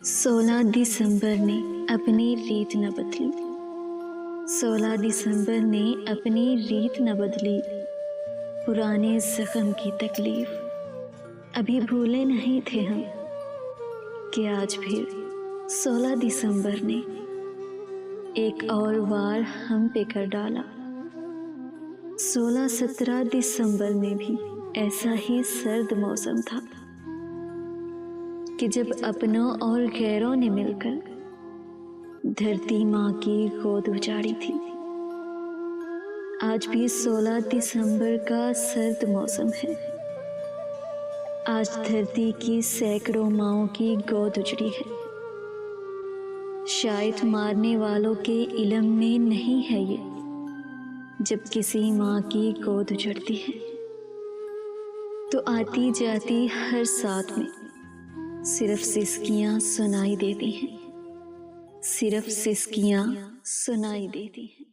16 दिसंबर ने अपनी रीत न बदली। 16 दिसंबर ने अपनी रीत न बदली। पुराने जख्म की तकलीफ अभी भूले नहीं थे हम कि आज फिर 16 दिसंबर ने एक और वार हम पे कर डाला। 16-17 दिसंबर में भी ऐसा ही सर्द मौसम था कि जब अपनों और गैरों ने मिलकर धरती माँ की गोद उजाड़ी थी। आज भी 16 दिसंबर का सर्द मौसम है। आज धरती की सैकड़ों माँओं की गोद उजड़ी है। शायद मारने वालों के इल्म में नहीं है ये, जब किसी माँ की गोद उजड़ती है तो आती जाती हर साथ में सिर्फ सिसकियाँ सुनाई देती हैं, सिर्फ सिसकियाँ सुनाई देती हैं।